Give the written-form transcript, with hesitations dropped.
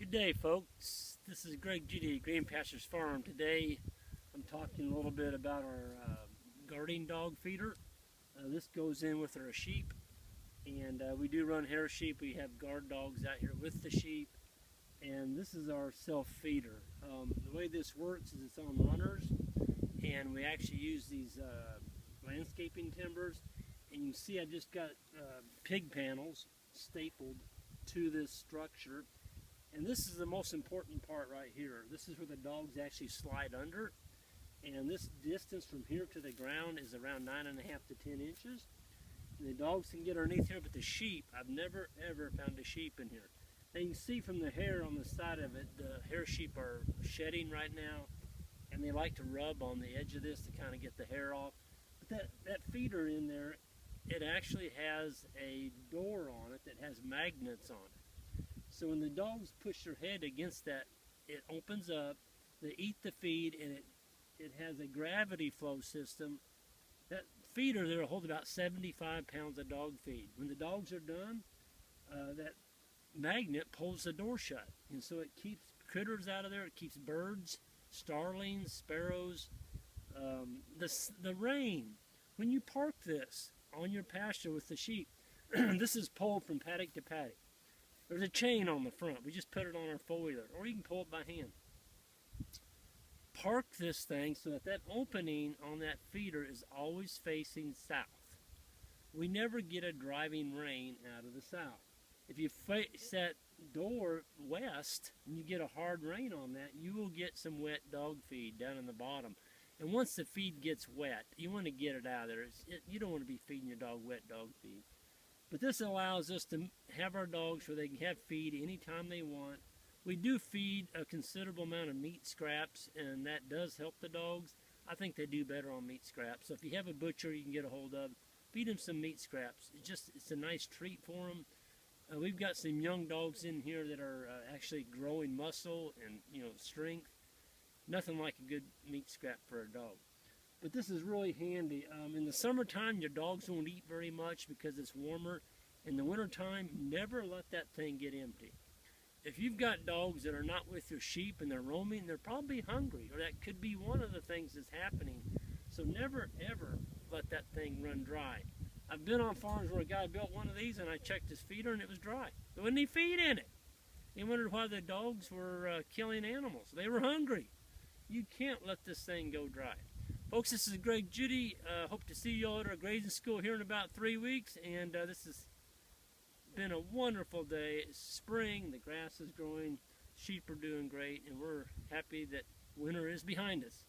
Good day, folks. This is Judy at Green Pastures Farm. Today I'm talking a little bit about our guarding dog feeder. This goes in with our sheep, and we do run hair sheep. We have guard dogs out here with the sheep, and this is our self feeder. The way this works is it's on runners, and we actually use these landscaping timbers, and you can see I just got pig panels stapled to this structure. And this is the most important part right here. This is where the dogs actually slide under. And this distance from here to the ground is around 9.5 to 10 inches. And the dogs can get underneath here, but the sheep, I've never ever found a sheep in here. Now you can see from the hair on the side of it, the hair sheep are shedding right now. And they like to rub on the edge of this to kind of get the hair off. But that feeder in there, it actually has a door on it that has magnets on it. So when the dogs push their head against that, it opens up, they eat the feed, and it has a gravity flow system. That feeder there will hold about 75 pounds of dog feed. When the dogs are done, that magnet pulls the door shut. And so it keeps critters out of there, it keeps birds, starlings, sparrows, the rain. When you park this on your pasture with the sheep, this is pulled from paddock to paddock. There's a chain on the front. We just put it on our four-wheeler, or you can pull it by hand. Park this thing so that opening on that feeder is always facing south. We never get a driving rain out of the south. If you face that door west and you get a hard rain on that, you will get some wet dog feed down in the bottom. And once the feed gets wet, you want to get it out of there. You don't want to be feeding your dog wet dog feed. But this allows us to have our dogs where they can have feed anytime they want. We do feed a considerable amount of meat scraps, and that does help the dogs. I think they do better on meat scraps. So if you have a butcher you can get a hold of, feed them some meat scraps. It's a nice treat for them. We've got some young dogs in here that are actually growing muscle and strength. Nothing like a good meat scrap for a dog. But this is really handy. In the summertime, your dogs won't eat very much because it's warmer. In the wintertime, never let that thing get empty. If you've got dogs that are not with your sheep and they're roaming, they're probably hungry, or that could be one of the things that's happening. So never, ever let that thing run dry. I've been on farms where a guy built one of these and I checked his feeder and it was dry. There wasn't any feed in it. He wondered why the dogs were killing animals. They were hungry. You can't let this thing go dry. Folks, this is Judy. Hope to see you all at our grazing school here in about 3 weeks. And this has been a wonderful day. It's spring, the grass is growing, sheep are doing great, and we're happy that winter is behind us.